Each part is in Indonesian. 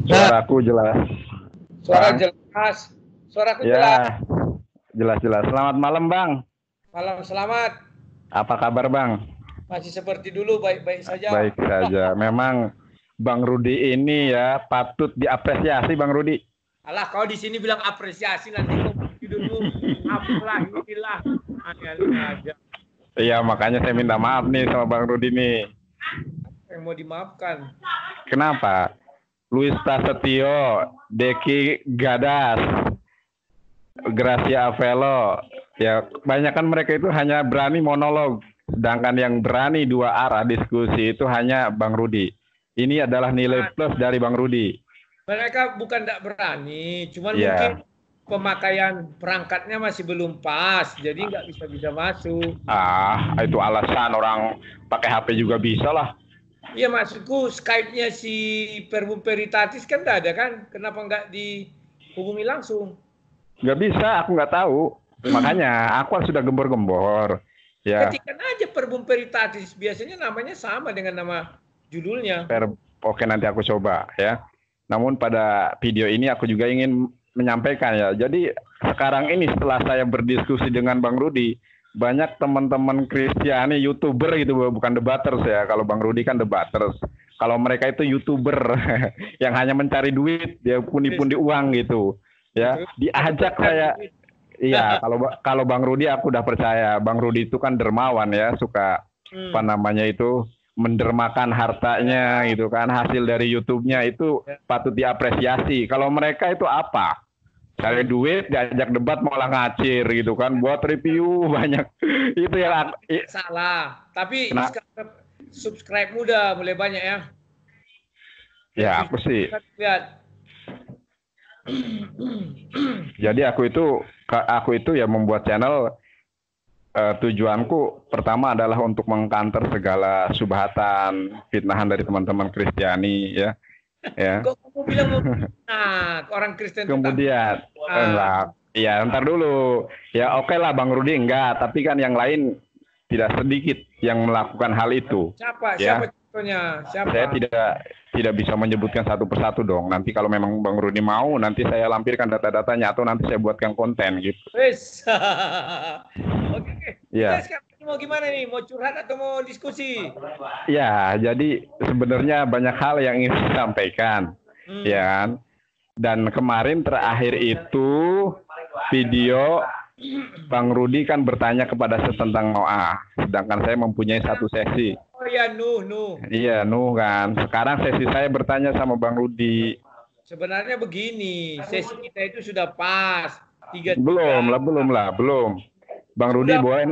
Suaraku jelas. Suara Bang. jelas. Suaraku Ya, jelas. jelas-jelas. Selamat malam, Bang. Malam selamat. Apa kabar, Bang? Masih seperti dulu, baik-baik saja. Baik saja. Memang Bang Rudi ini ya patut diapresiasi, Bang Rudi. Alah, kau di sini bilang apresiasi, nanti kau hidupmu apalah inilah. Aneh-aneh aja. Iya, makanya saya minta maaf nih sama Bang Rudi nih. Yang mau dimaafkan. Kenapa? Luis Prasetyo, Deki Gadas, Gracia Avelo, ya kebanyakan mereka itu hanya berani monolog, sedangkan yang berani dua arah diskusi itu hanya Bang Rudi. Ini adalah nilai plus dari Bang Rudi. Mereka bukan tidak berani, cuman Iya. mungkin pemakaian perangkatnya masih belum pas, jadi nggak bisa masuk. Itu alasan, orang pakai HP juga bisa lah. Iya, maksudku Skype-nya si Perbum Peritatis kan nggak ada kan? Kenapa nggak dihubungi langsung? Nggak bisa, aku nggak tahu. Makanya aku sudah gembor-gembor. Ya. Ketikan aja Perbum Peritatis, biasanya namanya sama dengan nama judulnya. Oke, nanti aku coba ya. Namun pada video ini aku juga ingin menyampaikan ya. Jadi sekarang ini setelah saya berdiskusi dengan Bang Rudi, banyak teman-teman Kristiani YouTuber gitu, bukan debaters ya. Kalau Bang Rudi kan debaters. Kalau mereka itu YouTuber yang hanya mencari duit, dia pundi-pundi uang gitu. Ya, diajak saya. Iya, kalau Bang Rudi aku udah percaya. Bang Rudi itu kan dermawan ya, suka apa namanya itu mendermakan hartanya gitu kan, hasil dari YouTube-nya itu patut diapresiasi. Kalau mereka itu apa? Cari duit, diajak debat malah ngacir gitu kan, buat review banyak. Itu yang salah. Tapi subscribe muda mulai banyak ya. Ya aku sih. Lihat. Jadi aku itu ya membuat channel. Tujuanku pertama adalah untuk mengkanter segala subhatan, fitnahan dari teman-teman Kristiani ya. Kok kamu bilang orang Kristen? Kemudian enggak, ya ntar dulu. Ya oke lah Bang Rudi enggak, tapi kan yang lain tidak sedikit yang melakukan hal itu. Siapa? Ya. Siapa contohnya? Siapa? Saya tidak bisa menyebutkan satu persatu dong. Nanti kalau memang Bang Rudi mau, nanti saya lampirkan data-datanya atau nanti saya buatkan konten gitu. Wes. Oke. Ya. Kita sekarang mau gimana nih? Mau curhat atau mau diskusi? Ya, jadi sebenarnya banyak hal yang ingin disampaikan, ya kan? Dan kemarin terakhir itu video Bang Rudi kan bertanya kepada saya tentang Noah, sedangkan saya mempunyai satu sesi. Oh ya, Nuh. Iya, Nuh kan. Sekarang sesi saya bertanya sama Bang Rudi. Sebenarnya begini, sesi kita itu sudah pas. Belum. Bang Rudi boleh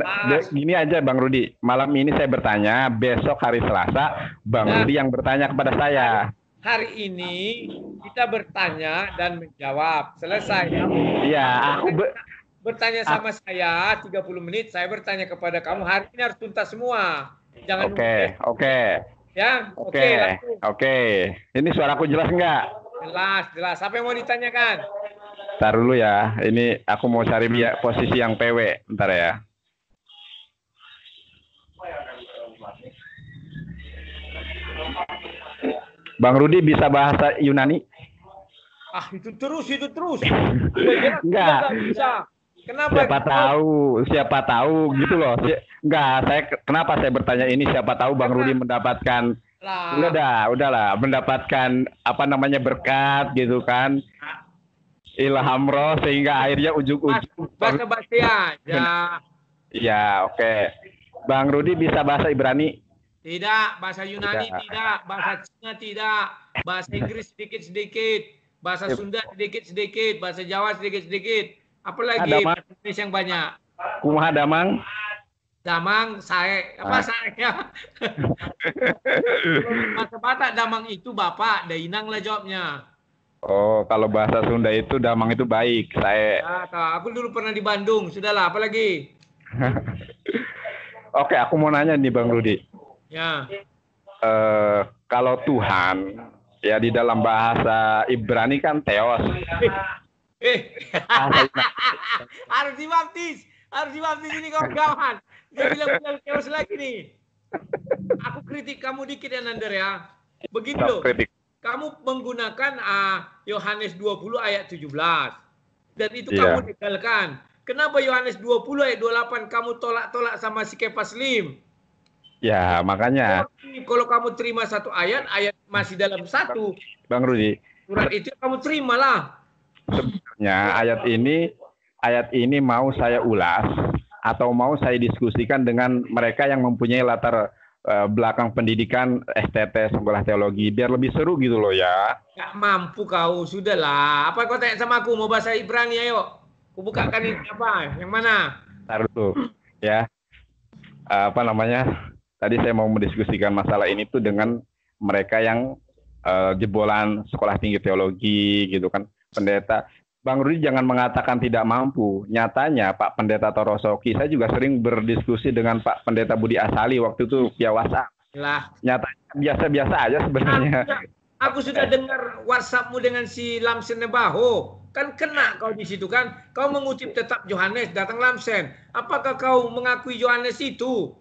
gini aja Bang Rudi. Malam ini saya bertanya, besok hari Selasa Bang Rudi yang bertanya kepada saya. Hari ini kita bertanya dan menjawab. Selesai. Iya, aku bertanya sama saya 30 menit, saya bertanya kepada kamu. Hari ini harus tuntas semua. Jangan Oke. Ya, oke. Ini suaraku jelas nggak? Jelas. Apa yang mau ditanyakan? Ntar dulu ya. Ini aku mau cari posisi yang PW. Bentar ya. Bang Rudi bisa bahasa Yunani? Itu terus. Enggak. Bisa. Kenapa? Siapa tahu gitu loh. Kenapa saya bertanya ini, siapa tahu Bang Rudi mendapatkan udahlah mendapatkan berkat gitu kan. Ilham roh sehingga akhirnya ujung-ujung basa-basi aja. Ya, oke. Bang Rudi bisa bahasa Ibrani? Tidak, bahasa Yunani tidak, bahasa Cina tidak, bahasa Inggris sedikit-sedikit, bahasa Sunda sedikit-sedikit, bahasa Jawa sedikit-sedikit. Apalagi bahasa Indonesia yang banyak. Kumaha damang? Damang, saya. Bahasa Batak damang itu Bapak, Dainang lah jawabnya. Oh, kalau bahasa Sunda itu damang itu baik, saya. Aku dulu pernah di Bandung, sudahlah, apa lagi? Oke, aku mau nanya nih Bang Rudi. Ya. Kalau Tuhan, ya di dalam bahasa Ibrani kan Theos. Harus dibaptis ini kawan-kawan. Dia bilang Theos lagi nih. Aku kritik kamu dikit ya Nander ya. Begini loh. kamu menggunakan Yohanes 20 ayat 17. Dan itu Iya. kamu legalkan. Kenapa Yohanes 20 ayat 28 kamu tolak-tolak sama si Kepas Lim? Ya, makanya. Kalau kamu terima satu ayat masih dalam satu. Bang Rudi. Surat itu kamu terimalah. Sebenarnya ayat ini mau saya ulas atau mau saya diskusikan dengan mereka yang mempunyai latar belakang pendidikan STT sekolah teologi biar lebih seru gitu loh ya. Gak mampu kau, sudahlah. Apa kau tanya sama aku mau bahasa Ibrani, ayo. Aku bukakan ini apa? Yang mana? Taruh tuh ya. Apa namanya? Tadi saya mau mendiskusikan masalah ini tuh dengan mereka yang jebolan sekolah tinggi teologi gitu kan. Pendeta Bang Rudi jangan mengatakan tidak mampu. Nyatanya Pak Pendeta Torosoki, saya juga sering berdiskusi dengan Pak Pendeta Budi Asali waktu itu via WhatsApp. Lah. Nyatanya biasa-biasa aja sebenarnya. Aku sudah dengar WhatsAppmu dengan si Lamsen Nebaho. Kan kena kau di situ kan. Kau mengutip tetap Yohanes, datang Lamsen. Apakah kau mengakui Yohanes itu?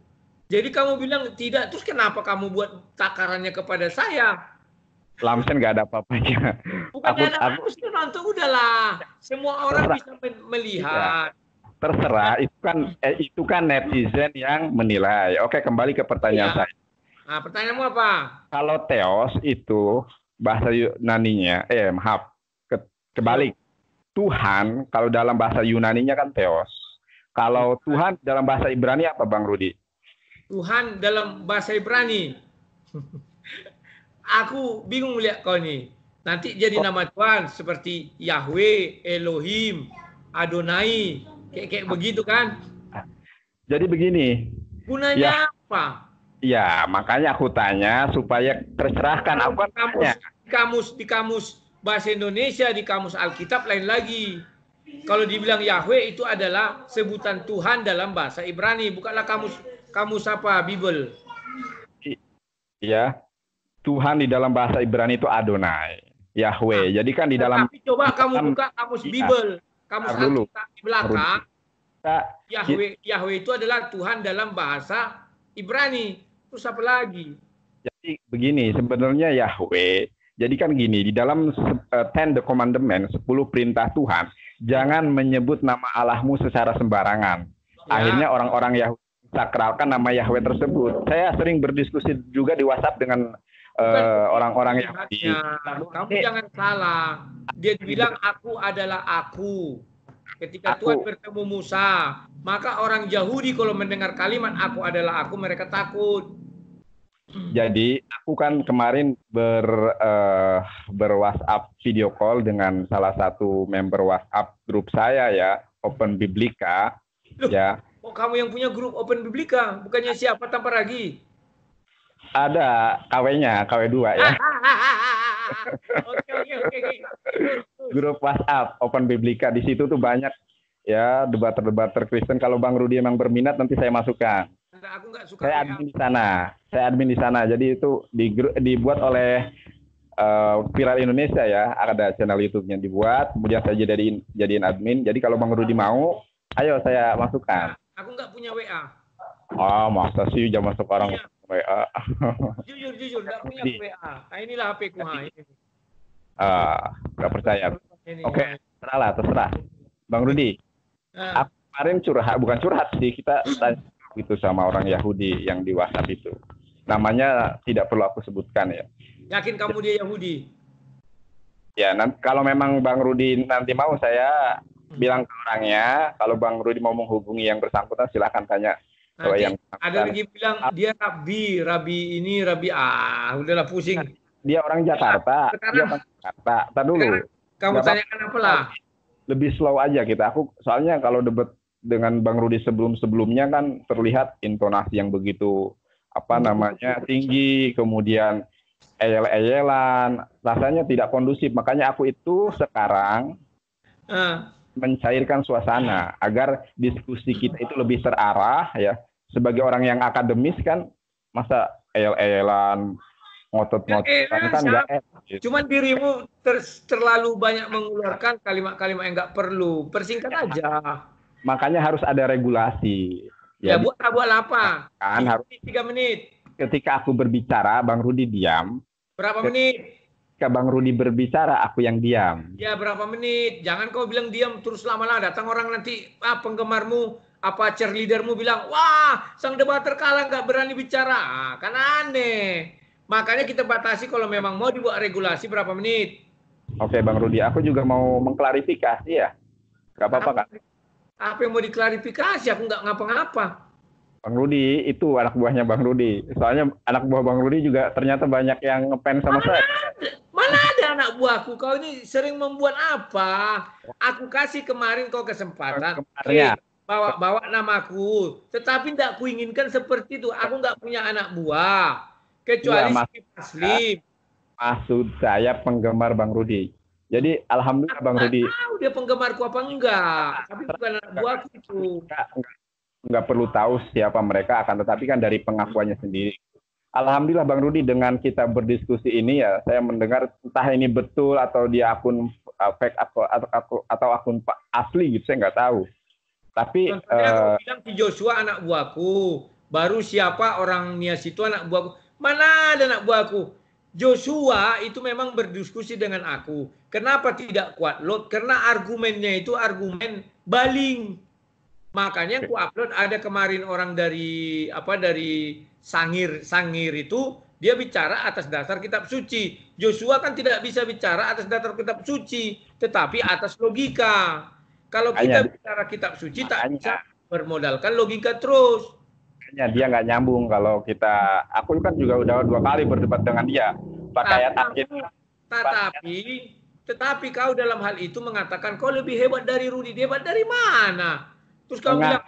Jadi kamu bilang tidak. Terus kenapa kamu buat takarannya kepada saya? Lamsen nggak ada apa-apanya. Bukannya aku sudah nonton, udahlah. Semua orang bisa melihat. Terserah, itu kan netizen yang menilai. Oke, kembali ke pertanyaan saya. Nah, pertanyaanmu apa? Kalau theos itu bahasa Yunaninya, kebalik. Tuhan kalau dalam bahasa Yunaninya kan theos. Kalau Tuhan dalam bahasa Ibrani apa, Bang Rudi? Tuhan dalam bahasa Ibrani. Aku bingung melihat kau nih. Nanti jadi nama Tuhan seperti Yahweh, Elohim, Adonai, kayak begitu kan? Jadi begini. Gunanya apa? Ya, makanya aku tanya supaya tercerahkan. Aku kan di kamus bahasa Indonesia, di kamus Alkitab lain lagi. Kalau dibilang Yahweh itu adalah sebutan Tuhan dalam bahasa Ibrani, bukanlah kamus apa? Bible. Iya. Tuhan di dalam bahasa Ibrani itu Adonai, Yahweh. Jadi kan di dalam. Tapi coba kamu buka kamus Bible, kamus Alkitab di belakang. Yahweh itu adalah Tuhan dalam bahasa Ibrani. Terus apa lagi? Jadi begini, sebenarnya Yahweh. Jadi kan gini, di dalam 10 Commandment, 10 perintah Tuhan, jangan menyebut nama Allahmu secara sembarangan. Ya. Akhirnya orang-orang Yahudi sakralkan nama Yahweh tersebut. Saya sering berdiskusi juga di WhatsApp dengan orang-orang Yahudi. Kamu jangan salah. Dia bilang aku adalah aku. Ketika Tuhan bertemu Musa, maka orang Yahudi kalau mendengar kalimat aku adalah aku, mereka takut. Jadi aku kan kemarin ber-WhatsApp video call dengan salah satu member WhatsApp grup saya ya, Open Biblika. Loh, ya. Oh, kamu yang punya grup Open Biblika, bukannya siapa tanpa lagi? Ada KW-nya, KW2 ya. Oke. Grup WhatsApp Open Biblika, di situ tuh banyak ya debater-debater Kristen. Kalau Bang Rudi memang berminat nanti saya masukkan. Aku nggak suka. Saya admin di sana. Jadi itu dibuat oleh Viral Indonesia ya. Ada channel YouTube-nya dibuat. Kemudian saya jadiin admin. Jadi kalau Bang Rudi mau, ayo saya masukkan. Aku nggak punya WA. Oh, masa sih zaman sekarang WA. Jujur nggak punya WA. Nah, inilah HP-ku. Nggak percaya. Oke, terserah. Bang Rudi, aku kemarin bukan curhat sih, kita tanya gitu sama orang Yahudi yang di WhatsApp itu. Namanya tidak perlu aku sebutkan ya. Yakin kamu dia Yahudi? Ya, nanti kalau memang Bang Rudi nanti mau saya bilang ke orangnya, kalau Bang Rudi mau menghubungi yang bersangkutan silahkan tanya. Nanti ada lagi bilang dia rabi ini, udahlah pusing. Dia orang Jakarta. Dia orang Jakarta. Tar dulu. Kamu tanyakan apalah. Lebih slow aja kita. Soalnya kalau debat dengan Bang Rudi sebelumnya kan terlihat intonasi yang begitu tinggi, kemudian eyel-eyelan, rasanya tidak kondusif. Makanya aku itu sekarang mencairkan suasana agar diskusi kita itu lebih terarah ya. Sebagai orang yang akademis kan masa eyel-eyelan, ngotot-ngototan kan enggak enak. Cuman dirimu terlalu banyak mengeluarkan kalimat-kalimat yang enggak perlu. Persingkat aja. Makanya harus ada regulasi. Ya buat apa? Kan harus 3 menit. Ketika aku berbicara, Bang Rudi diam. Berapa menit? ketika Bang Rudi berbicara, aku yang diam. Ya berapa menit? Jangan kau bilang diam terus lama-lama. Datang orang nanti, penggemarmu, cheerleadermu bilang, wah sang debater kalah nggak berani bicara. Kan aneh. Makanya kita batasi kalau memang mau dibuat regulasi berapa menit. Oke Bang Rudi, aku juga mau mengklarifikasi ya. Gak apa-apa kan? Apa yang mau diklarifikasi? Aku nggak ngapa-ngapa. Bang Rudi itu anak buahnya Bang Rudi. Soalnya anak buah Bang Rudi juga ternyata banyak yang ngefans sama saya. Mana ada anak buahku? Kau ini sering membuat apa? Aku kasih kemarin kau kesempatan. Bawa namaku. Tetapi tidak kuinginkan seperti itu. Aku nggak punya anak buah. Kecuali si Taslim. Maksud saya penggemar Bang Rudi. Jadi alhamdulillah Bang Rudi. Tahu dia penggemarku apa enggak? Tapi bukan anak buahku itu. Nggak perlu tahu siapa mereka, akan tetapi kan dari pengakuannya sendiri. Alhamdulillah Bang Rudi, dengan kita berdiskusi ini ya, saya mendengar entah ini betul atau dia akun fake atau akun asli gitu, saya nggak tahu. Tapi aku bilang si Joshua anak buahku, baru siapa orang Nias itu anak buahku. Mana ada anak buahku? Joshua itu memang berdiskusi dengan aku. Kenapa tidak kuat load? Karena argumennya itu argumen baling. Makanya aku upload ada kemarin orang dari Sangir itu dia bicara atas dasar kitab suci. Joshua kan tidak bisa bicara atas dasar kitab suci, tetapi atas logika. Kalau kita bicara kitab suci tak bisa bermodalkan logika terus. Makanya dia nggak nyambung kalau kita. Aku kan juga udah 2 kali berdebat dengan dia. Pakai tetapi kau dalam hal itu mengatakan kau lebih hebat dari Rudi. Hebat dari mana? Terus kau bilang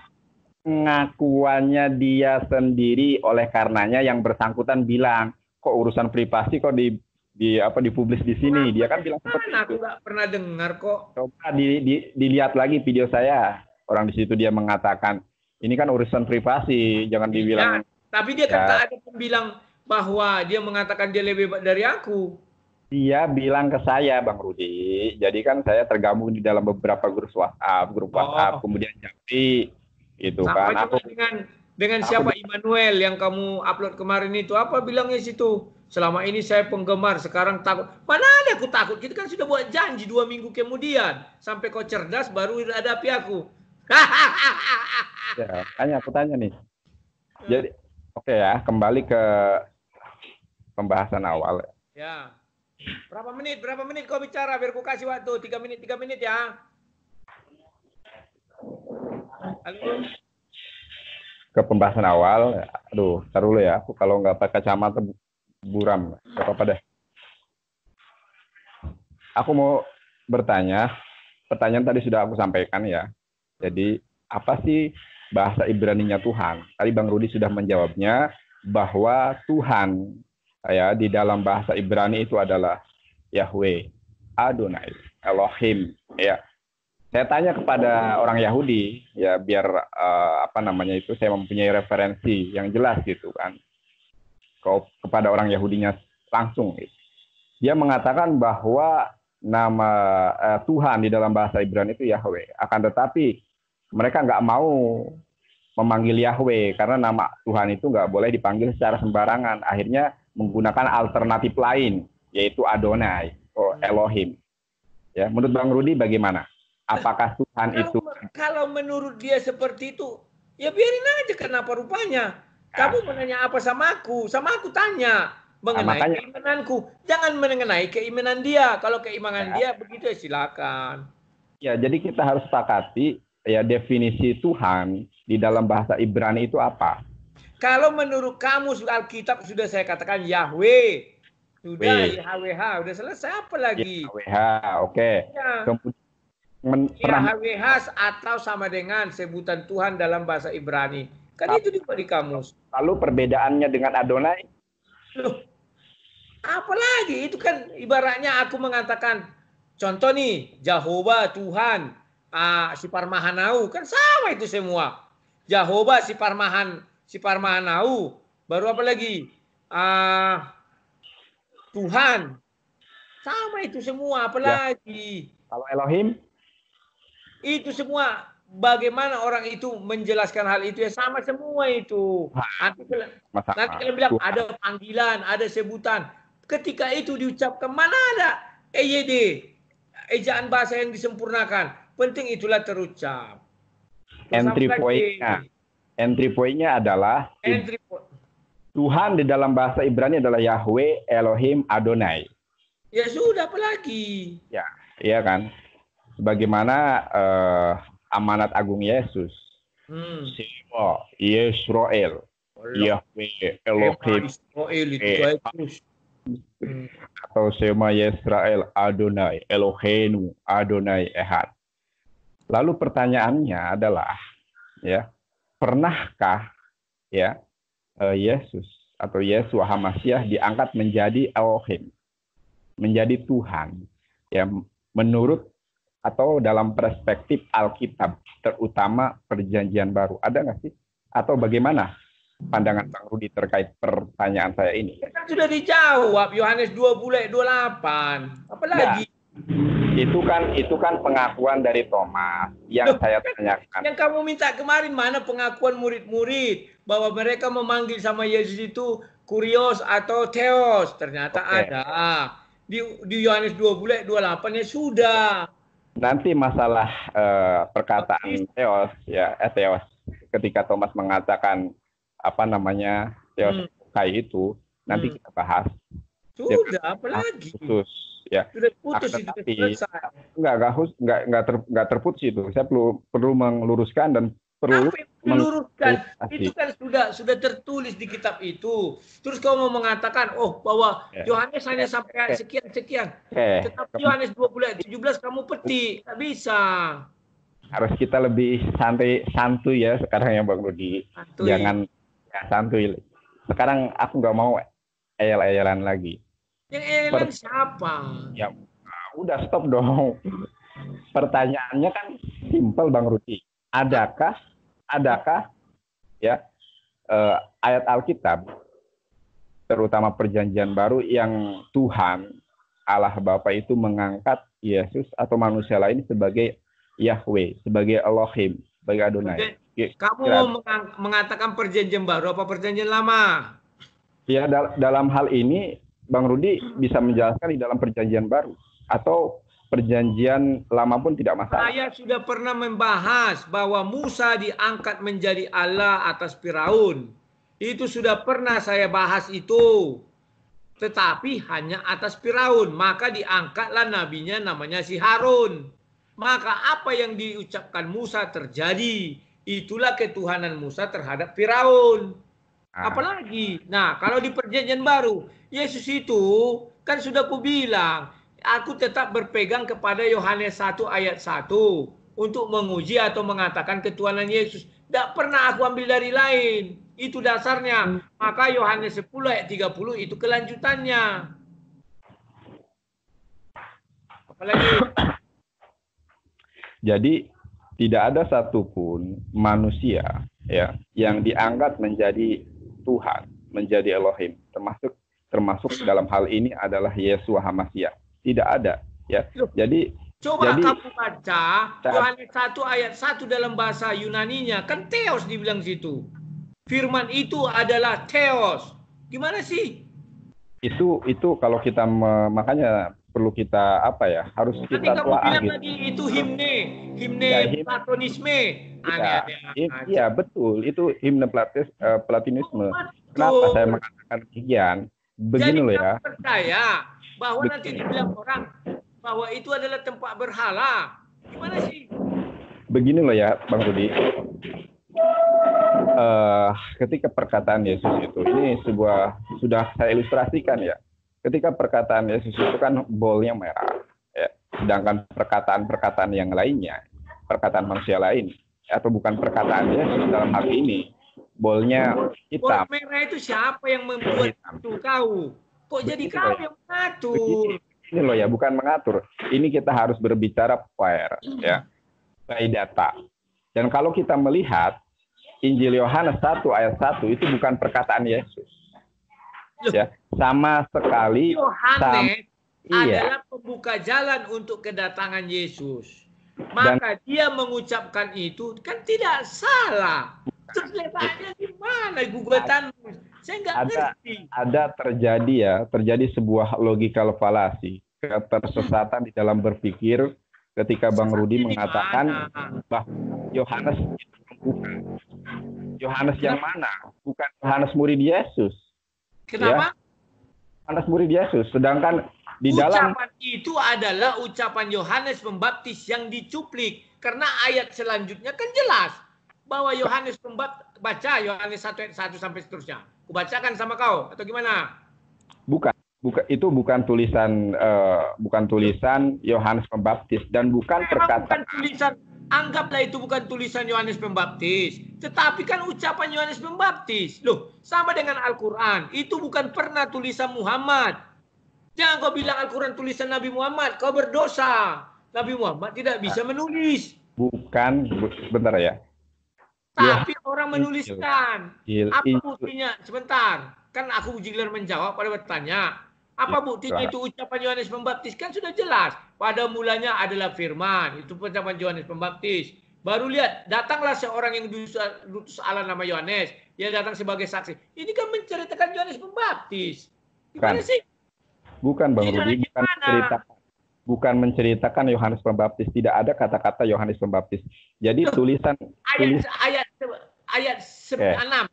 pengakuannya dia sendiri, oleh karenanya yang bersangkutan bilang kok urusan privasi kok dipublis di sini. Dia kan bilang seperti itu. Aku nggak pernah dengar kok. Coba dilihat lagi video saya. Orang di situ dia mengatakan ini kan urusan privasi, jangan dibilang. Tapi dia kan tak ada bilang bahwa dia mengatakan dia lebih hebat dari aku. Dia bilang ke saya, Bang Rudi. Jadi kan saya tergabung di dalam beberapa grup WhatsApp, kemudian Japri, gitu kan. Aku dengan siapa Immanuel yang kamu upload kemarin itu, apa bilangnya situ? Selama ini saya penggemar, sekarang takut. Mana ada aku takut? Kita kan sudah buat janji 2 minggu kemudian. Sampai kau cerdas baru hadapi aku. Ya, aku tanya nih. Jadi, oke ya, kembali ke pembahasan awal. Ya. Berapa menit kau bicara biar ku kasih waktu 3 menit ya. Halo. Ke pembahasan awal, aduh, taruh ya, aku kalau nggak pakai kacamata buram, nggak apa-apa deh. Aku mau bertanya, pertanyaan tadi sudah aku sampaikan ya. Jadi apa sih bahasa Ibrani-nya Tuhan? Tadi Bang Rudi sudah menjawabnya bahwa Tuhan ya di dalam bahasa Ibrani itu adalah Yahweh, Adonai, Elohim. Ya, saya tanya kepada orang Yahudi ya biar saya mempunyai referensi yang jelas gitu kan. Kepada orang Yahudinya langsung. Gitu. Dia mengatakan bahwa nama Tuhan di dalam bahasa Ibrani itu Yahweh. Akan tetapi mereka nggak mau memanggil Yahweh karena nama Tuhan itu nggak boleh dipanggil secara sembarangan. Akhirnya menggunakan alternatif lain, yaitu Adonai atau Elohim. Ya, menurut Bang Rudi bagaimana? Apakah Tuhan itu? Kalau menurut dia seperti itu, ya biarin aja kenapa rupanya. Kamu menanya apa sama aku? Sama aku tanya mengenai keimananku. Jangan mengenai keimanan dia. Kalau keimanan dia begitu ya silakan. Ya, jadi kita harus sepakati ya definisi Tuhan di dalam bahasa Ibrani itu apa? Kalau menurut kamu Alkitab sudah saya katakan Yahweh. Sudah YHWH, sudah selesai apa lagi? YHWH, oke. Ya. YHWH atau sama dengan sebutan Tuhan dalam bahasa Ibrani. Kan itu di kamus. Lalu perbedaannya dengan Adonai? Loh, apa lagi? Itu kan ibaratnya aku mengatakan, contoh nih, Jehovah Tuhan, si Parmahanau, kan sama itu semua. Jehovah si Parmahanau, baru apa lagi? Tuhan, sama itu semua, apalagi? Kalau Elohim? Itu semua, bagaimana orang itu menjelaskan hal itu ya sama semua itu. Nanti kalian bilang ada panggilan, ada sebutan. Ketika itu diucapkan, mana ada EYD, ejaan bahasa yang disempurnakan. Penting itulah terucap. Entry point-nya adalah Tuhan di dalam bahasa Ibrani adalah Yahweh, Elohim, Adonai. Ya sudah, apalagi? Ya, iya kan. Sebagaimana amanat agung Yesus. Shema Yisrael, Yahweh, Elohim, Israel itu atau Shema Yisrael, Adonai, Eloheinu, Adonai Ehad. Lalu pertanyaannya adalah, ya, pernahkah ya Yesus atau Yeshua HaMashiach diangkat menjadi Elohim, menjadi Tuhan, ya, menurut atau dalam perspektif Alkitab, terutama Perjanjian Baru, ada nggak sih? Atau bagaimana pandangan Bang Rudi terkait pertanyaan saya ini? Kan sudah dijawab, Yohanes 2:28. Apalagi? Nah, itu kan pengakuan dari Thomas yang saya tanyakan. Yang kamu minta kemarin, mana pengakuan murid-murid bahwa mereka memanggil sama Yesus itu Kurios atau Theos? Ternyata ada. Di Yohanes 2:28 ya sudah. Nanti masalah perkataan Theos, ya, Theos, ketika Thomas mengatakan apa namanya Theos itu, nanti kita bahas. Sudah, apalagi? Putus, ya. Sudah putus itu selesai. Enggak terputus itu. Saya perlu meluruskan dan perlu meluruskan. Itu kan sudah tertulis di kitab itu. Terus kau mau mengatakan, bahwa Yohanes hanya sampai sekian. Tetapi Yohanes 20:17 kamu petik, tak bisa. Harus kita lebih santuy ya sekarang ya Bang Rudi. Jangan santuy. Sekarang aku nggak mau ayal-ayalan lagi. Yang ayalan siapa? Ya udah stop dong. Pertanyaannya kan simpel Bang Rudi. Adakah ya ayat Alkitab terutama Perjanjian Baru yang Tuhan Allah Bapa itu mengangkat Yesus atau manusia lain sebagai Yahweh, sebagai Elohim, sebagai Adonai? Kamu mau mengatakan Perjanjian Baru apa Perjanjian Lama? Ya, dalam hal ini Bang Rudi bisa menjelaskan di dalam Perjanjian Baru atau Perjanjian Lama pun tidak masalah. Saya sudah pernah membahas bahwa Musa diangkat menjadi Allah atas Firaun. Itu sudah pernah saya bahas itu. Tetapi hanya atas Firaun. Maka diangkatlah nabinya namanya si Harun. Maka apa yang diucapkan Musa terjadi. Itulah ketuhanan Musa terhadap Firaun. Apalagi? Nah, kalau di Perjanjian Baru, Yesus itu kan sudah kubilang, aku tetap berpegang kepada Yohanes 1 ayat 1 untuk menguji atau mengatakan ketuhanan Yesus. Tidak pernah aku ambil dari lain. Itu dasarnya. Maka Yohanes 10 ayat 30 itu kelanjutannya. Apalagi? Jadi tidak ada satupun manusia ya yang diangkat menjadi Tuhan, menjadi Elohim, termasuk dalam hal ini adalah Yeshua HaMashiach. Tidak ada, ya. Jadi kamu baca Yohanes 1 ayat 1 dalam bahasa Yunaninya, kan Theos dibilang situ. Firman itu adalah Theos. Gimana sih? Itu kalau kita makanya perlu kita harus kita telah gitu. Lagi itu himne Platonisme. Iya betul, itu himne Platonisme. Kenapa saya mengatakan demikian? Begini loh ya. Percaya bahwa nanti dibilang orang bahwa itu adalah tempat berhala. Gimana sih? Begini loh ya, Bang Rudi. Ketika perkataan Yesus itu, ini sudah saya ilustrasikan ya. Ketika perkataan Yesus itu kan bolnya merah, ya. Sedangkan perkataan yang lainnya, perkataan manusia lain, atau bukan perkataan Yesus dalam hal ini, bolnya hitam. Bol merah itu siapa yang membuat itu kau? Kok jadi kau yang mengatur? Ini loh ya, bukan mengatur. Ini kita harus berbicara fair, ya, by data. Dan kalau kita melihat Injil Yohanes 1 ayat 1 itu bukan perkataan Yesus. Ya, sama sekali Yohanes adalah pembuka jalan untuk kedatangan Yesus. Maka dia mengucapkan itu kan tidak salah. Terus letaknya di mana gugatan? Saya nggak ada ngerti. terjadi sebuah logical fallacy, ketersesatan di dalam berpikir ketika Bang Rudi Sesatnya di mengatakan mana? bahwa Yohanes itu membuka. Yohanes yang mana? Bukan Yohanes murid Yesus. Kenapa? Ya, Yohanes murid Yesus. Sedangkan di dalam Ucapan itu adalah ucapan Yohanes Pembaptis yang dicuplik. Karena ayat selanjutnya kan jelas bahwa Yohanes Pembaptis, baca Yohanes 1 ayat 1 sampai seterusnya. Kubacakan sama kau atau gimana? itu bukan tulisan Yohanes Pembaptis dan bukan perkataan. Anggaplah itu bukan tulisan Yohanes Pembaptis, tetapi kan ucapan Yohanes Pembaptis. Loh, sama dengan Al-Quran. Itu bukan pernah tulisan Muhammad. Jangan kau bilang Al-Quran tulisan Nabi Muhammad, kau berdosa. Nabi Muhammad tidak bisa menulis. Bukan, bentar ya. Tapi orang menuliskan. Apa buktinya? Sebentar. Kan aku Jigler menjawab pada bertanya. Apa buktinya itu ucapan Yohanes Pembaptis? Kan sudah jelas. Pada mulanya adalah firman. Itu ucapan Yohanes Pembaptis. Baru lihat, datanglah seorang yang diutus Allah nama Yohanes. Dia datang sebagai saksi. Ini kan menceritakan Yohanes Pembaptis. Gimana sih? Bukan Bang Rudi, bukan menceritakan Yohanes Pembaptis. Tidak ada kata-kata Yohanes Pembaptis. Jadi tulisan ayat 6,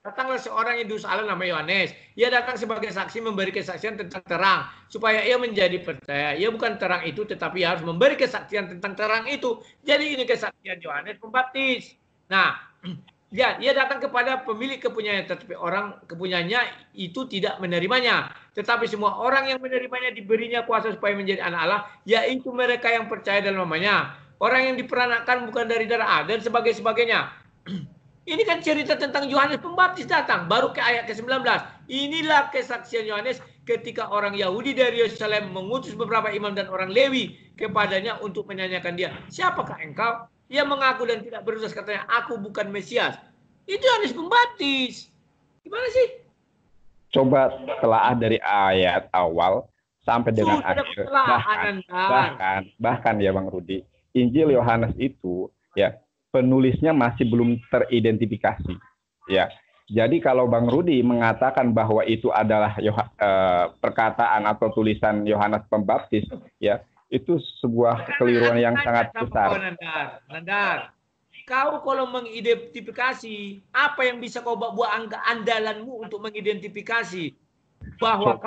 datanglah seorang yang diutus Allah nama Yohanes. Ia datang sebagai saksi memberi kesaksian tentang terang supaya ia menjadi percaya. Ia bukan terang itu tetapi harus memberi kesaksian tentang terang itu. Jadi ini kesaksian Yohanes Pembaptis. Nah, ia datang kepada pemilik kepunyaannya, tetapi orang kepunyaannya itu tidak menerimanya. Tetapi semua orang yang menerimanya diberinya kuasa supaya menjadi anak Allah, yaitu mereka yang percaya dalam namanya. Orang yang diperanakkan bukan dari darah A dan sebagainya. Ini kan cerita tentang Yohanes Pembaptis datang. Baru ke ayat ke-19. Inilah kesaksian Yohanes ketika orang Yahudi dari Yerusalem mengutus beberapa imam dan orang Lewi kepadanya untuk menanyakan dia. Siapakah engkau? Ia mengaku dan tidak berdosa, katanya, aku bukan Mesias. Itu Yohanes Pembaptis. Gimana sih? Coba telaah dari ayat awal sampai dengan akhir. Bahkan ya Bang Rudi, Injil Yohanes itu ya penulisnya masih belum teridentifikasi, ya. Jadi kalau Bang Rudi mengatakan bahwa itu adalah perkataan atau tulisan Yohanes Pembaptis, ya, itu sebuah kekeliruan yang sangat besar. Nandar, kau kalau mengidentifikasi, apa yang bisa kau buat andalanmu untuk mengidentifikasi bahwa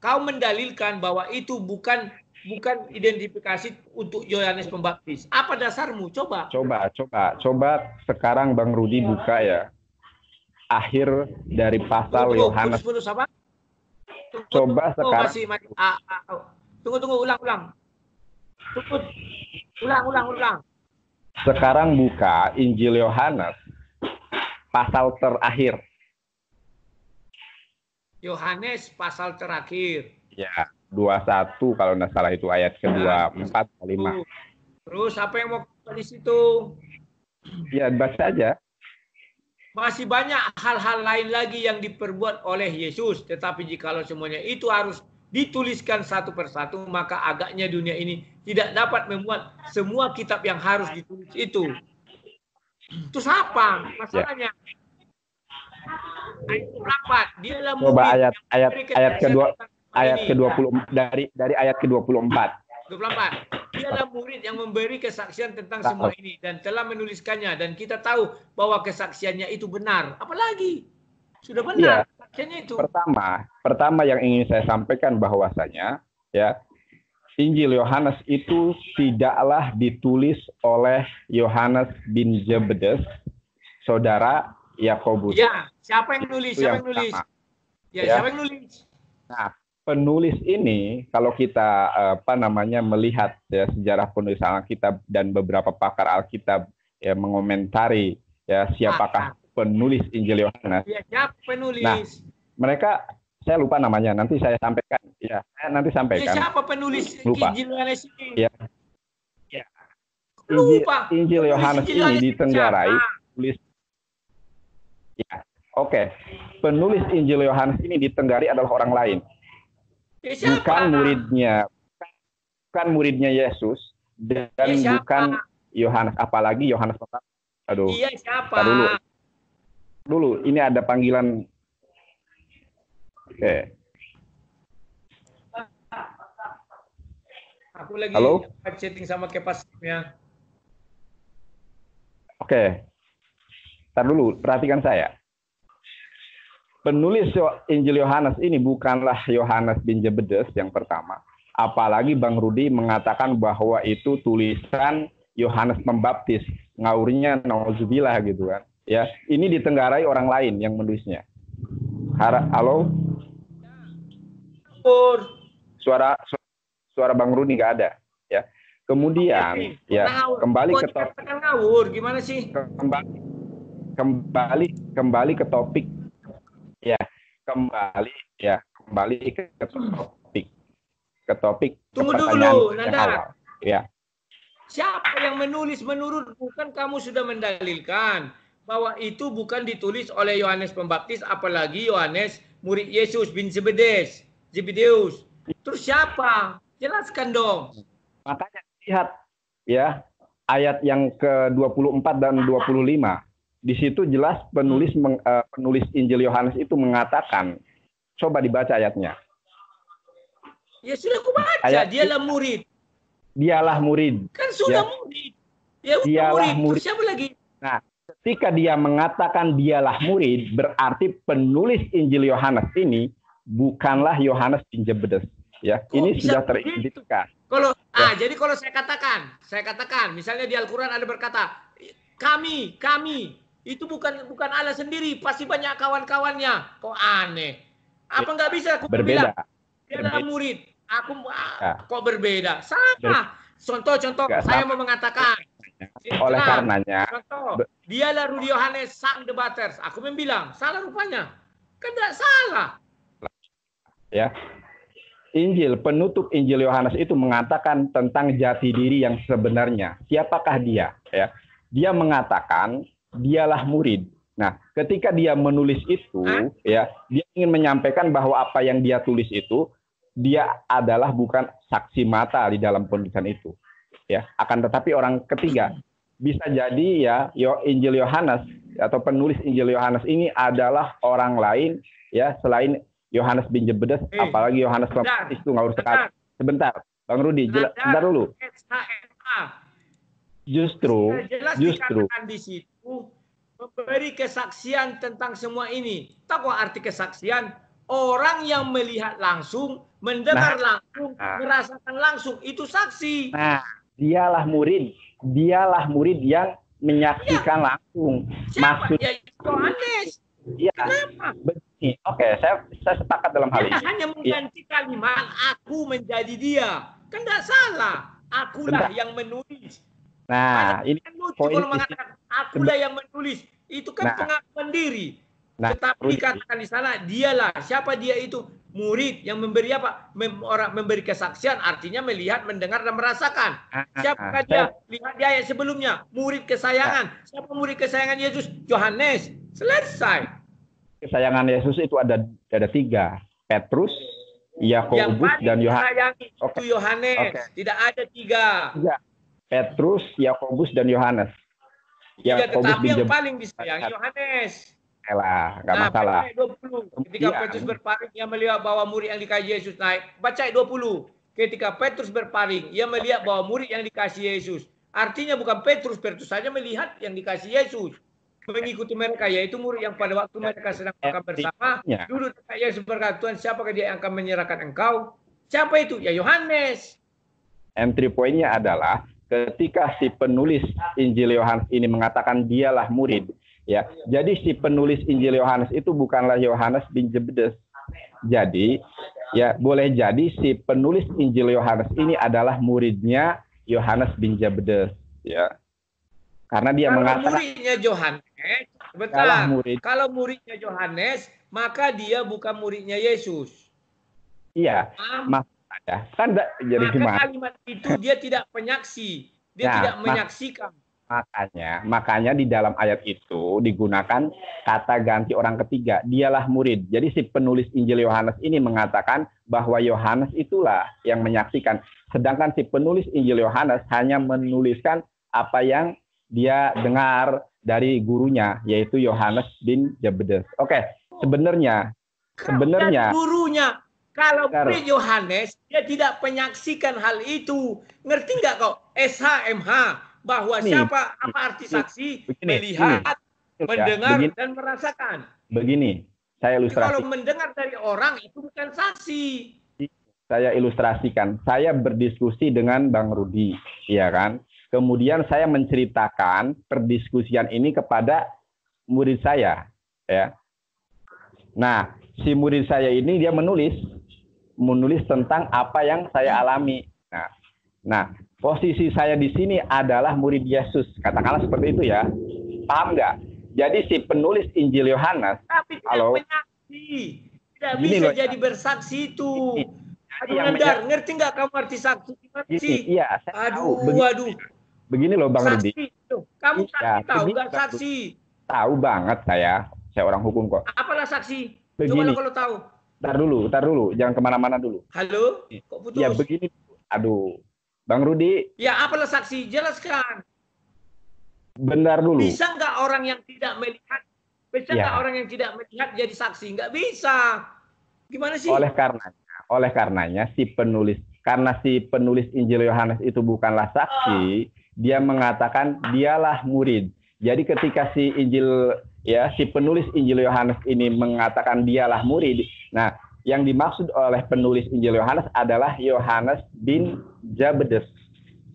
kau mendalilkan bahwa itu bukan identifikasi untuk Yohanes Pembaptis. Apa dasarmu? Coba sekarang Bang Rudi buka ya akhir dari pasal Yohanes. Coba sekarang. Tunggu, ulang. Ulang. Sekarang buka Injil Yohanes pasal terakhir. Yohanes pasal terakhir. Ya. 21 kalau nggak salah itu ayat ke-24 5. Terus apa yang mau di situ? Ya, baca aja. Masih banyak hal-hal lain lagi yang diperbuat oleh Yesus, tetapi jikalau semuanya itu harus dituliskan satu persatu, maka agaknya dunia ini tidak dapat memuat semua kitab yang harus ditulis itu. Terus apa masalahnya? Ayat 24. Coba ayat kedua. Ayat ke-20 dari ayat ke-24. 24. Dialah murid yang memberi kesaksian tentang semua ini dan telah menuliskannya, dan kita tahu bahwa kesaksiannya itu benar. Apalagi sudah benar kesaksiannya itu. Pertama yang ingin saya sampaikan bahwasanya ya Injil Yohanes itu tidaklah ditulis oleh Yohanes bin Zebedes, saudara Yakobus. Ya, siapa yang nulis? Siapa yang nulis? Nah, penulis ini kalau kita melihat ya sejarah penulisan Alkitab dan beberapa pakar Alkitab ya mengomentari ya siapakah penulis Injil Yohanes. Ya, siapa penulis? Nah, mereka saya lupa namanya, nanti saya sampaikan. Ya, saya nanti sampaikan. Ya, siapa penulis Injil Yohanes ini? Ya. Injil Yohanes ini ditenggarai tulis. Ya, oke. Penulis Injil Yohanes ini ditenggarai adalah orang lain. Bukan muridnya Yesus dan bukan Yohanes, apalagi Yohanes Pembaptis. Aduh. Iya, siapa? Dulu ini ada panggilan Oke. Aku lagi Halo? chatting sama Kepasnya. Oke. Ntar dulu, perhatikan saya. Penulis Injil Yohanes ini bukanlah Yohanes bin Zebedes yang pertama. Apalagi Bang Rudi mengatakan bahwa itu tulisan Yohanes Pembaptis. Ngaurnya nauzubillah gitu kan. Ya, ini ditenggarai orang lain yang menulisnya. Halo? Suara Bang Rudi nggak ada, ya. Kemudian, ya, kembali ke topik. Ngawur, gimana sih? Kembali ke topik. Ya, kembali ke topik. Tunggu dulu, Nanda. Ya. Siapa yang menulis menurut bukan kamu sudah mendalilkan bahwa itu bukan ditulis oleh Yohanes Pembaptis, apalagi Yohanes murid Yesus bin Zebedeus. Terus siapa? Jelaskan dong. Makanya lihat ya ayat yang ke-24 dan 25. Di situ jelas penulis Injil Yohanes itu mengatakan, coba dibaca ayatnya. Ya sudah aku baca, dialah murid. Dialah murid. Kan sudah ya. Murid. Ya dialah murid. Siapa lagi? Nah, ketika dia mengatakan dialah murid, berarti penulis Injil Yohanes ini bukanlah Yohanes bin Zebedes. Ya, ini sudah teridentifikasi. Kalau jadi kalau saya katakan, misalnya di Al-Qur'an ada berkata, kami itu bukan Allah sendiri, pasti banyak kawan-kawannya. Kok aneh? Apa nggak bisa aku bilang? Dia adalah murid. Aku kok berbeda? Sama. Contoh, saya mau mengatakan. Oleh karenanya. Contoh, dialah Rudi Yohanes sang debaters. Aku membilang, salah rupanya. Kan tidak salah. Ya. Penutup Injil Yohanes itu mengatakan tentang jati diri yang sebenarnya. Siapakah dia? Ya. Dia mengatakan dialah murid. Nah, ketika dia menulis itu, ya, dia ingin menyampaikan bahwa apa yang dia tulis itu dia adalah bukan saksi mata di dalam penulisan itu, ya. Akan tetapi orang ketiga bisa jadi ya Injil Yohanes atau penulis Injil Yohanes ini adalah orang lain, ya, selain Yohanes bin Zebedes, apalagi Yohanes Pembaptis itu ngawur sekali. Sebentar, Bang Rudi, sebentar dulu. Justru di situ memberi kesaksian tentang semua ini. Tahu arti kesaksian? Orang yang melihat langsung, mendengar langsung, merasakan langsung, itu saksi. Nah, dialah murid yang menyaksikan langsung. Siapa? Ya, Yohanes. Iya. Kenapa? Begini, oke, saya sepakat dalam hal ini. Hanya mengganti kalimat aku menjadi dia. Kan tidak salah. Akulah yang menulis. Nah, ini kan lucu kalau mengatakan akulah yang menulis. Itu kan pengakuan diri. Tetapi dikatakan di sana dialah. Siapa dia itu? Murid yang memberi apa? Memberi kesaksian, artinya melihat, mendengar dan merasakan. Siapakah dia? Lihat di ayat sebelumnya. Murid kesayangan. Siapa murid kesayangan Yesus? Yohanes. Selesai. Kesayangan Yesus itu ada 3. Petrus, Yakobus dan Yohanes. Itu Yohanes. Tidak ada 3. Petrus, Yakobus dan Yohanes. Tetapi yang paling disayangi Yohanes. Nggak masalah. 20. Ketika Petrus berpaling, ia melihat bahwa murid yang dikasih Yesus naik. Baca 20. Ketika Petrus berpaling, ia melihat bahwa murid yang dikasih Yesus. Artinya bukan Petrus saja melihat yang dikasih Yesus. Mengikuti mereka, yaitu murid yang pada waktu mereka sedang makan bersama, duduk dekat Yesus berkata, Tuhan, siapakah dia yang akan menyerahkan engkau? Siapa itu? Ya Yohanes. Entry point-nya adalah ketika si penulis Injil Yohanes ini mengatakan dialah murid. Ya, jadi si penulis Injil Yohanes itu bukanlah Yohanes bin Zebedes. Jadi, ya boleh jadi si penulis Injil Yohanes ini adalah muridnya Yohanes bin Zebedes, ya. Karena dia mengatakan muridnya Yohanes, kalau muridnya Yohanes, maka dia bukan muridnya Yesus. Iya, maksudnya kan jadi gimana? Kalimat itu dia tidak penyaksi, dia tidak menyaksikan. Makanya di dalam ayat itu digunakan kata ganti orang ketiga, dialah murid. Jadi si penulis Injil Yohanes ini mengatakan bahwa Yohanes itulah yang menyaksikan. Sedangkan si penulis Injil Yohanes hanya menuliskan apa yang dia dengar dari gurunya, yaitu Yohanes bin Zebedes. Oke, sebenarnya Sebenarnya gurunya. Kalau murid Yohanes, dia tidak menyaksikan hal itu. Ngerti nggak kau? SHMH. Bahwa siapa, apa arti saksi? Melihat, mendengar, dan merasakan. Begini, saya ilustrasi. Kalau mendengar dari orang, itu bukan saksi. Saya ilustrasikan. Saya berdiskusi dengan Bang Rudi, ya kan? Kemudian saya menceritakan perdiskusian ini kepada murid saya, ya. Nah, si murid saya ini dia menulis tentang apa yang saya alami. Nah, posisi saya di sini adalah murid Yesus, katakanlah seperti itu ya. Paham nggak? Jadi si penulis Injil Yohanes, tapi tidak bisa jadi bersaksi itu. Aduh, Nandar, ngerti nggak kamu arti saksi? Iya, aduh. Begini loh Bang Rudi. Kamu saksi tahu nggak saksi? Tahu banget saya orang hukum kok. Apalah saksi? Begini. Coba kalau tahu. Tar dulu, jangan kemana-mana dulu. Halo, kok putus? Ya begini, aduh, Bang Rudi. Ya apalah saksi? Jelaskan. Bentar dulu. Bisa nggak orang yang tidak melihat? Bisa nggak orang yang tidak melihat jadi saksi? Nggak bisa. Gimana sih? Oleh karenanya karena si penulis Injil Yohanes itu bukanlah saksi, dia mengatakan dialah murid. Jadi ketika si penulis Injil Yohanes ini mengatakan dialah murid, nah yang dimaksud oleh penulis Injil Yohanes adalah Yohanes bin Zebedes.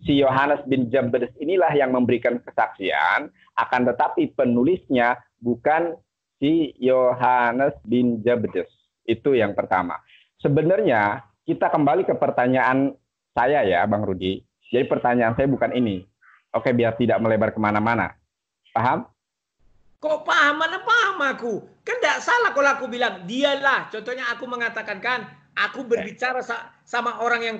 Si Yohanes bin Zebedes inilah yang memberikan kesaksian, akan tetapi penulisnya bukan si Yohanes bin Zebedes. Itu yang pertama. Sebenarnya kita kembali ke pertanyaan saya ya, Bang Rudi. Jadi pertanyaan saya bukan ini. Oke, biar tidak melebar kemana-mana. Paham? Kok paham? Mana paham aku? Kan tidak salah kalau aku bilang dialah. Contohnya aku mengatakan kan, aku berbicara sama orang yang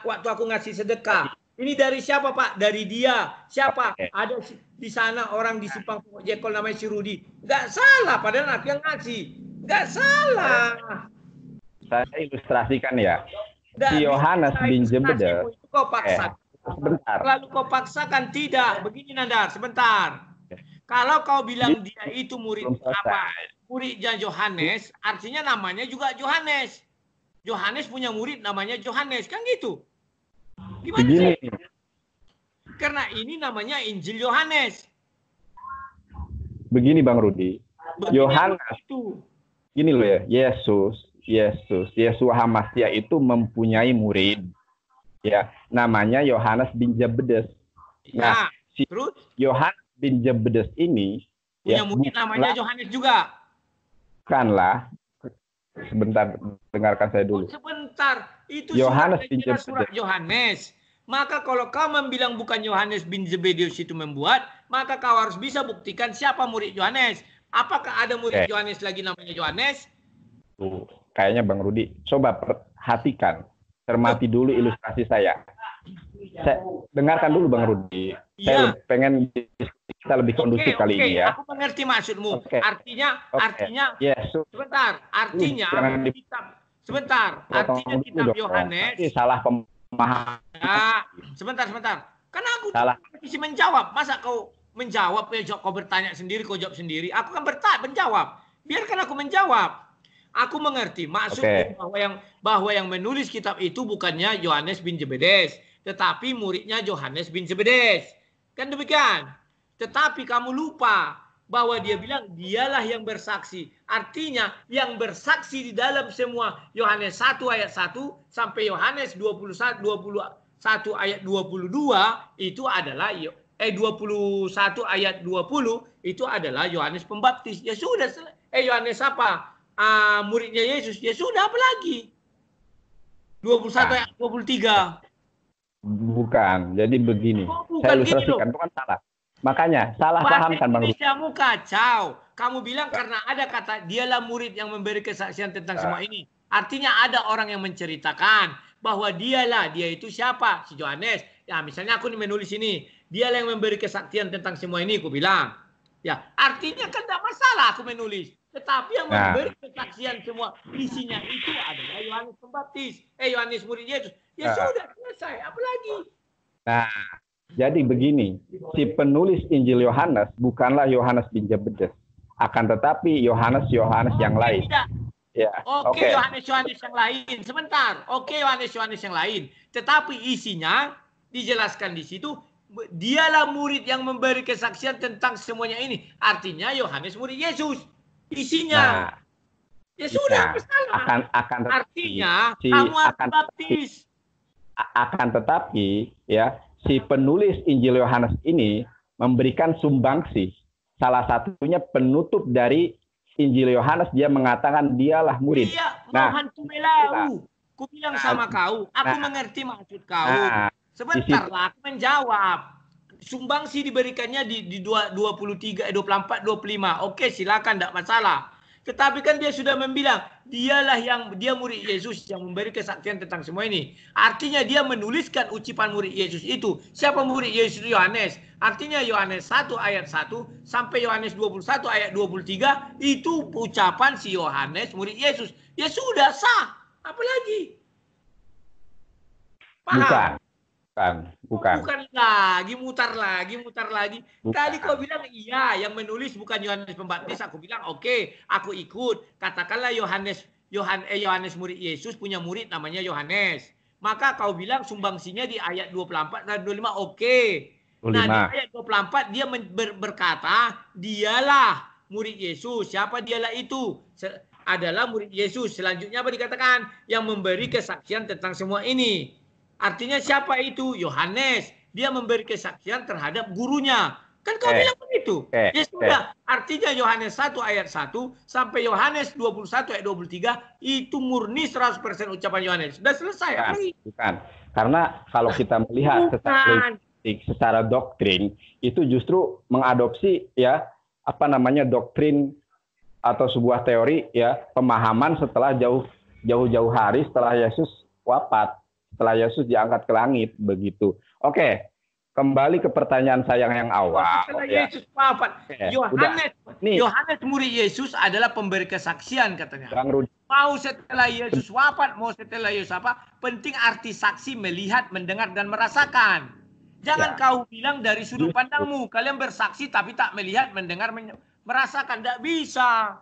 waktu aku ngasih sedekah. Ini dari siapa Pak? Dari dia. Siapa? Ada di sana orang di Simpang Pokok Jekol namanya si Rudi. Nggak salah, padahal aku yang ngasih. Nggak salah. Saya ilustrasikan ya. Si Yohanes bin Zebedes. Kau paksa. Sebentar. Lalu kau paksakan tidak. Begini Nandar, sebentar. Kalau kau bilang dia itu muridnya Yohanes, artinya namanya juga Yohanes. Yohanes punya murid namanya Yohanes, kan gitu. Gimana sih? Karena ini namanya Injil Yohanes. Begini Bang Rudi. Yohanes itu. Gini loh ya, Yeshua HaMasyiah itu mempunyai murid, ya, namanya Yohanes bin Zebedes. Nah, si Yohanes bin Zebedes ini punya murid namanya Yohanes juga. Bukanlah. Sebentar, dengarkan saya dulu. Sebentar, itu Yohanes bin Zebedes. Surat Yohanes. Maka kalau kau bilang bukan Yohanes bin Zebedeus itu membuat, maka kau harus bisa buktikan siapa murid Yohanes. Apakah ada murid Yohanes lagi namanya Yohanes? Kayaknya Bang Rudi, coba perhatikan, cermati dulu ilustrasi saya. Dengarkan dulu Bang Rudi. Saya pengen kita lebih kondusif kali ini ya. Aku mengerti maksudmu. Artinya, sebentar. Artinya kitab Yohanes. Salah pemahaman. Sebentar. Karena aku mesti menjawab. Masa kau menjawab? Kau bertanya sendiri, kau jawab sendiri. Aku kan menjawab. Biarkan aku menjawab. Aku mengerti maksudnya bahwa yang menulis kitab itu bukannya Yohanes bin Zebedes, tetapi muridnya Yohanes bin Zebedes. Kan demikian. Tetapi kamu lupa bahwa dia bilang dialah yang bersaksi. Artinya yang bersaksi di dalam semua Yohanes 1 ayat 1 sampai Yohanes 21 ayat 22 itu adalah 21 ayat 20 itu adalah Yohanes Pembaptis. Ya sudah, Yohanes apa? Muridnya Yesus. Ya sudah, apa lagi? 21 ayat 23. Bukan. Jadi begini. Saya ilustrasikan, itu kan salah. Makanya salah paham kan Bang. Indonesiamu kacau. Kamu bilang karena ada kata dialah murid yang memberi kesaksian tentang semua ini. Artinya ada orang yang menceritakan bahwa dia itu siapa? Si Yohanes. Ya, misalnya aku menulis ini, dialah yang memberi kesaksian tentang semua ini, aku bilang. Ya, artinya kan tidak masalah aku menulis. Tetapi yang memberi kesaksian semua isinya itu adalah Yohanes Pembaptis. Yohanes murid Yesus. Ya sudah, selesai. Apa lagi? Nah, jadi begini. Si penulis Injil Yohanes bukanlah Yohanes bin Zebedes. Akan tetapi Yohanes yang lain. Ya, Oke, Yohanes-Yohanes yang lain. Sebentar. Oke, Yohanes-Yohanes yang lain. Tetapi isinya dijelaskan di situ, dialah murid yang memberi kesaksian tentang semuanya ini. Artinya Yohanes murid Yesus. Isinya. Nah, Ya sudah, nah, salah. akan tetapi, Artinya si kamu harus akan baptis. akan tetapi ya si penulis Injil Yohanes ini memberikan sumbangsi. Salah satunya penutup dari Injil Yohanes, dia mengatakan dialah murid. Iya, Nah, Tuhan tumelau. Ku bilang sama kau, aku mengerti maksud kau. Sebentarlah, aku menjawab. Sumbangsi diberikannya di 23, 24, 25. Oke, silakan, tidak masalah. Tetapi kan dia sudah membilang, dia murid Yesus yang memberi kesaksian tentang semua ini. Artinya dia menuliskan ucapan murid Yesus itu. Siapa murid Yesus? Yohanes. Artinya Yohanes 1 ayat 1 sampai Yohanes 21 ayat 23 itu ucapan si Yohanes murid Yesus. Ya sudah, sah. Apa lagi? Paham? Bukan lagi, mutar lagi. Bukan. Tadi kau bilang iya, yang menulis bukan Yohanes Pembaptis. Aku bilang oke, aku ikut. Katakanlah Yohanes murid Yesus punya murid namanya Yohanes. Maka kau bilang sumbangsinya di ayat 24 dan 25 oke. Nah, di ayat 24 dia berkata, dialah murid Yesus. Siapa dialah itu? Adalah murid Yesus. Selanjutnya apa dikatakan? Yang memberi kesaksian tentang semua ini. Artinya siapa itu? Yohanes. Dia memberi kesaksian terhadap gurunya. Kan kau bilang begitu. Ya sudah. Artinya Yohanes 1 ayat 1 sampai Yohanes 21 ayat 23 itu murni 100% ucapan Yohanes. Sudah selesai. Bukan. Karena kalau kita melihat secara doktrin itu justru mengadopsi ya doktrin atau sebuah teori ya pemahaman setelah jauh-jauh hari setelah Yesus wafat. Setelah Yesus diangkat ke langit begitu. Oke, kembali ke pertanyaan saya yang awal. Setelah Yesus wafat, Yohanes murid Yesus adalah pemberi kesaksian katanya. Bang Rudi. Mau setelah Yesus wafat, mau setelah Yesus apa? Penting arti saksi melihat, mendengar dan merasakan. Jangan kau bilang dari sudut pandangmu, kalian bersaksi tapi tak melihat, mendengar, merasakan, tidak bisa.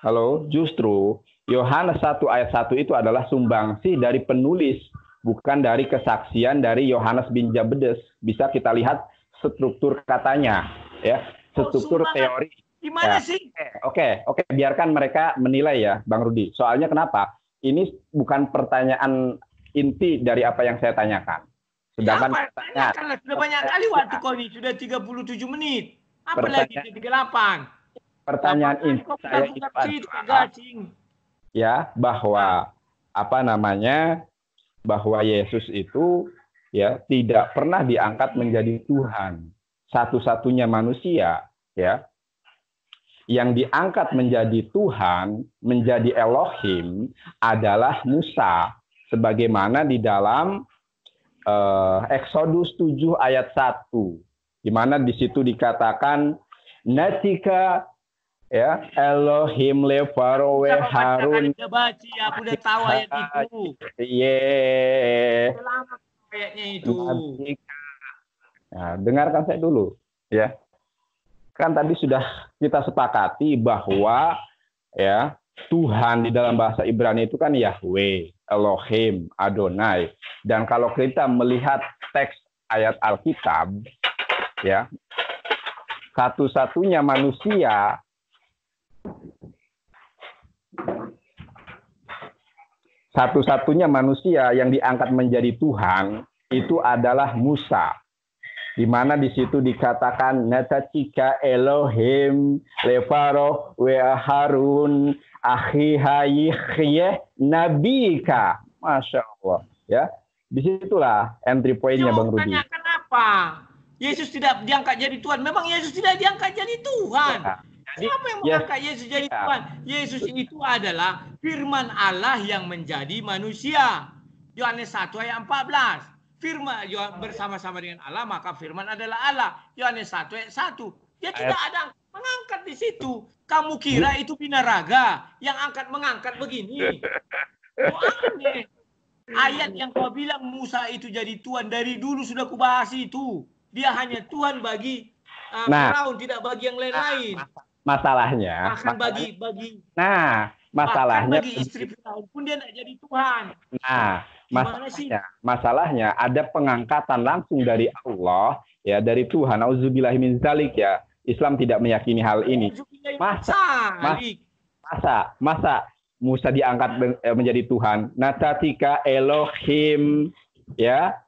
Halo, justru Yohanes 1 ayat 1 itu adalah sumbangsi dari penulis, bukan dari kesaksian dari Yohanes bin Zabedes. Bisa kita lihat struktur katanya, ya, struktur teori. Gimana sih? Oke, biarkan mereka menilai ya, Bang Rudi. Soalnya kenapa? Ini bukan pertanyaan inti dari apa yang saya tanyakan. Sedangkan sudah banyak kali waktu kau ini, sudah 37 menit. Apalagi 38. Pertanyaan inti saya itu adalah ya bahwa bahwa Yesus itu ya tidak pernah diangkat menjadi Tuhan. Satu-satunya manusia ya yang diangkat menjadi Tuhan, menjadi Elohim adalah Musa, sebagaimana di dalam Exodus 7 ayat 1, di mana di situ dikatakan natika ya Elohim le Faro we Harun. Aku udah tahu ayat itu. Selamat ayatnya itu. Nah, dengarkan saya dulu ya. Kan tadi sudah kita sepakati bahwa ya Tuhan di dalam bahasa Ibrani itu kan Yahweh, Elohim, Adonai. Dan kalau kita melihat teks ayat Alkitab ya, satu-satunya manusia yang diangkat menjadi Tuhan itu adalah Musa, di mana di situ dikatakan natatika Elohim lefaro wa Harun akhi hayye nabika. Masya Allah ya, disitulah entry pointnya Bang Rudi. Kenapa Yesus tidak diangkat jadi Tuhan? Memang Yesus tidak diangkat jadi Tuhan. Siapa yang mengangkat Yesus jadi Tuhan? Yesus itu adalah firman Allah yang menjadi manusia. Yohanes 1 ayat 14. Firman bersama-sama dengan Allah, maka firman adalah Allah. Yohanes 1 ayat 1. Dia tidak ada mengangkat di situ. Kamu kira itu binaraga yang mengangkat begini? Aneh. Ayat yang kau bilang Musa itu jadi Tuhan, dari dulu sudah kubahas itu. Dia hanya Tuhan bagi Firaun, tidak bagi yang lain-lain. masalahnya, Bahkan bagi nah, bahkan masalahnya, bagi istri Firaun pun dia tidak jadi Tuhan. nah, Gimana sih? masalahnya ada pengangkatan langsung dari Allah, ya, dari Tuhan. Auzubillahi min zalik, ya. Islam tidak meyakini hal ini. Masa, Salik. masa Musa diangkat menjadi Tuhan? Natatika Elohim, ya.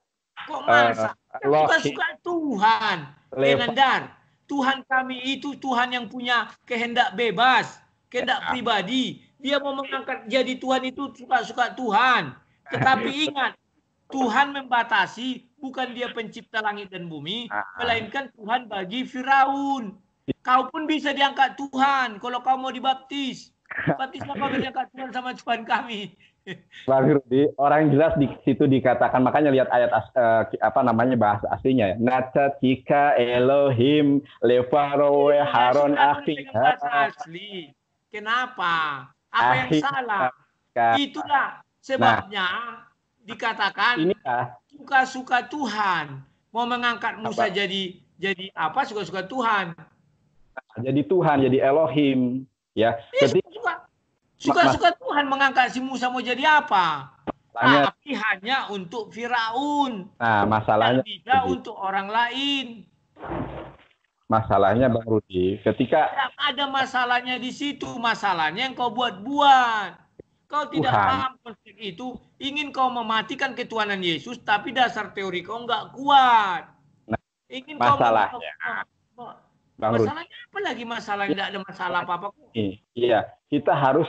Kok masa? Elohim. Suka-suka Tuhan. Nandar, Tuhan kami itu Tuhan yang punya kehendak bebas, kehendak pribadi. Dia mau mengangkat jadi Tuhan itu suka-suka Tuhan. Tetapi ingat, Tuhan membatasi, bukan dia pencipta langit dan bumi, melainkan Tuhan bagi Firaun. Kau pun bisa diangkat Tuhan kalau kau mau dibaptis. Baptislah kau diangkat Tuhan sama Tuhan kami. Bang Rudi, orang jelas di situ dikatakan, makanya lihat ayat bahasa aslinya ya. Natatika Elohim lefaro Haron asli. Kenapa? Apa yang salah? Itulah sebabnya dikatakan suka-suka Tuhan. Mau mengangkat Musa jadi apa? Suka-suka Tuhan. Jadi Tuhan, jadi Elohim, ya. Suka-suka Tuhan mengangkat si Musa mau jadi apa? Tapi hanya untuk Firaun. Nah, masalahnya tidak untuk orang lain. Masalahnya Bang Rudi, ketika ada masalahnya di situ, masalahnya yang kau buat-buat. Kau tidak paham konsep itu, ingin kau mematikan ketuhanan Yesus, tapi dasar teori kau nggak kuat. Nah, ingin masalahnya, Bang masalahnya Rudi, apa lagi masalah? Tidak ada masalah apa-apa. Iya, kita harus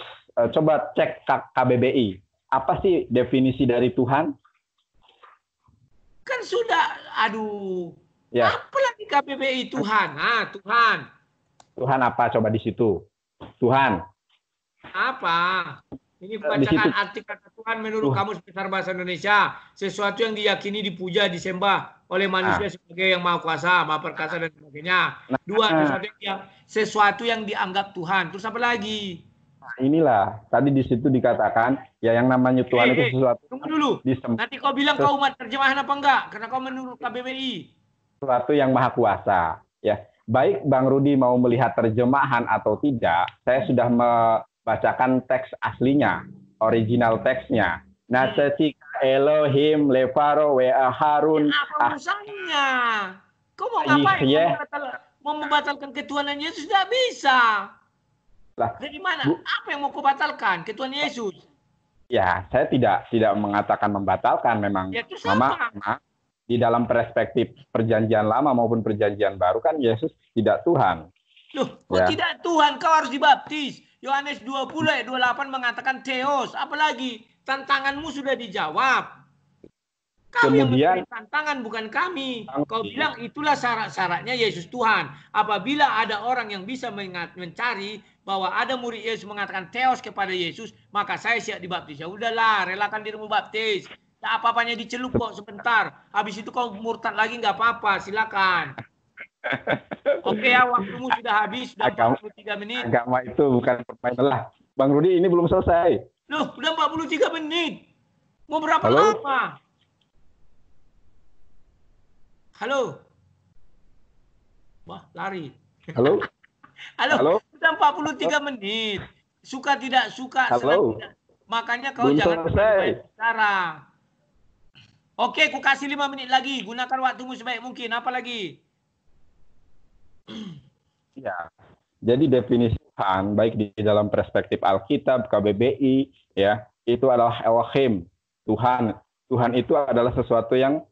coba cek KBBI. Apa sih definisi dari Tuhan? Kan sudah, ya. Apa lagi KBBI Tuhan? Tuhan. Tuhan apa? Coba di situ. Tuhan. Apa? Ini bacaan arti kata Tuhan menurut Kamus Besar Bahasa Indonesia. Sesuatu yang diyakini, dipuja, disembah oleh manusia sebagai yang maha kuasa, maha perkasa, dan sebagainya. Dua, sesuatu yang dianggap Tuhan. Terus apa lagi? Nah, inilah. Tadi di situ dikatakan, ya yang namanya Tuhan itu sesuatu. Tunggu dulu. Nanti kau bilang kau umat terjemahan apa enggak? Karena kau menurut KBBI. Sesuatu yang maha kuasa. Ya, baik Bang Rudi mau melihat terjemahan atau tidak, saya sudah bacakan teks aslinya, original teksnya. Natatika Elohim lefaro wa Harun. Apa urusannya? Kau mau ngapain? Mau membatalkan ketuhanan Yesus? Tidak bisa. Jadi mana? Apa yang mau kau batalkan? Ketuhanan Yesus? Ya, saya tidak mengatakan membatalkan. Memang, ya, di dalam perspektif perjanjian lama maupun perjanjian baru kan Yesus tidak Tuhan. Loh, kok tidak Tuhan? Kau harus dibaptis. Yohanes 20 ayat 28 mengatakan Theos. Apalagi tantanganmu sudah dijawab. Kau yang memberi tantangan, bukan kami. Kau bilang itulah syarat-syaratnya Yesus Tuhan. Apabila ada orang yang bisa mencari bahwa ada murid Yesus mengatakan Theos kepada Yesus, maka saya siap dibaptis. Ya udahlah, relakan dirimu baptis. Nah, apa-apanya dicelup kok sebentar. Habis itu kau murtad lagi nggak apa-apa, silakan. Oke ya, waktumu sudah habis, sudah 43 menit. Agama itu bukan permainan lah. Bang Rudi, ini belum selesai. Loh, udah 43 menit. Mau berapa lama? Halo? Wah, lari. Halo? Halo? Udah 43 menit. Suka tidak suka. Halo? Makanya kau jangan bicara. Oke, ku kasih 5 menit lagi. Gunakan waktumu sebaik mungkin. Apa lagi? Ya, jadi definisi Tuhan baik di dalam perspektif Alkitab, KBBI, ya, itu adalah Elohim, Tuhan. Tuhan itu adalah sesuatu yang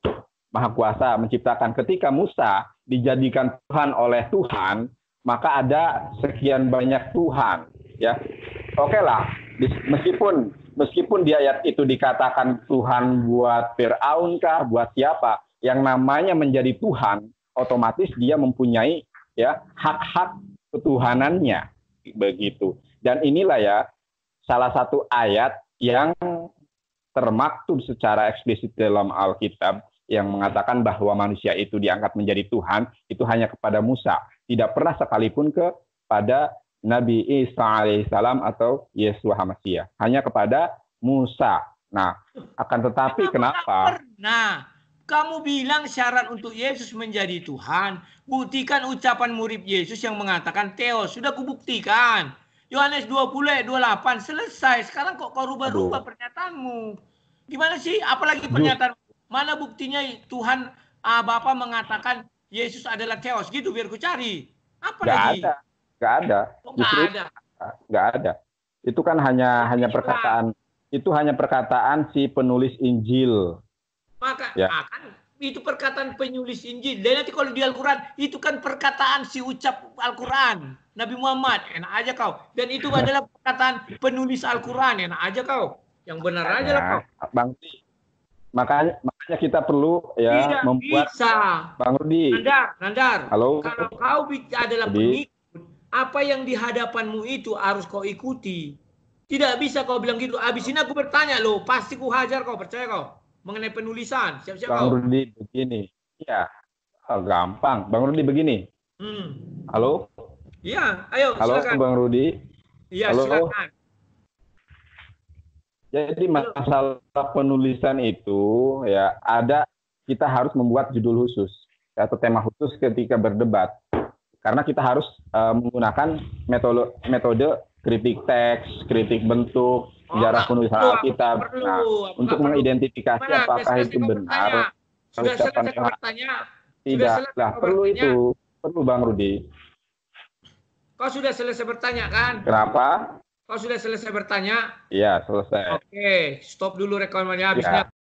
maha kuasa, menciptakan. Ketika Musa dijadikan Tuhan oleh Tuhan, maka ada sekian banyak Tuhan, ya. Oke lah, meskipun di ayat itu dikatakan Tuhan buat Fir'aun kah, buat siapa, yang namanya menjadi Tuhan, otomatis dia mempunyai ya hak-hak ketuhanannya, begitu. Dan inilah ya salah satu ayat yang termaktub secara eksplisit dalam Alkitab yang mengatakan bahwa manusia itu diangkat menjadi Tuhan itu hanya kepada Musa, tidak pernah sekalipun kepada Nabi Isa alaihissalam atau Yesus Hamasiah, hanya kepada Musa. Nah, akan tetapi kenapa? Kamu bilang syarat untuk Yesus menjadi Tuhan, buktikan ucapan murid Yesus yang mengatakan Theos. Sudah kubuktikan. Yohanes 20 ayat 28 selesai. Sekarang kok kau rubah-rubah pernyataanmu? Gimana sih? Apalagi pernyataan? Mana buktinya Tuhan Bapa mengatakan Yesus adalah Theos? Gitu biar ku cari. Apa lagi? Nggak ada. Nggak ada. Nggak ada. Itu kan hanya perkataan. Itu hanya perkataan si penulis Injil. Maka kan itu perkataan penulis Injil. Dan nanti kalau di Al-Quran, itu kan perkataan si ucap Al-Quran. Nabi Muhammad, enak aja kau. Dan itu adalah perkataan penulis Al-Quran, enak aja kau. Yang benar aja lah kau. Bang Rudi, makanya kita perlu tidak membuat bisa. Bang Rudi. Nandar. Halo. Kalau kau adalah pengikut, apa yang di hadapanmu itu harus kau ikuti. Tidak bisa kau bilang gitu. Abis ini aku bertanya loh, pasti ku hajar kau, percaya kau. Mengenai penulisan, siap-siap Bang kau. Rudi begini. Ya, gampang. Bang Rudi begini. Halo? Iya, ayo halo, silakan. Bang Rudi. Iya, silakan. Jadi masalah penulisan itu ya kita harus membuat judul khusus atau tema khusus ketika berdebat. Karena kita harus menggunakan metode kritik teks, kritik bentuk, sejarah penulisan Alkitab untuk mengidentifikasi apakah itu benar. Sudah selesai bertanya. Tidak, perlu Bang Rudi. Kau sudah selesai bertanya kan? Kenapa? Kau sudah selesai bertanya? Iya, selesai. Oke, stop dulu rekamannya. Habisnya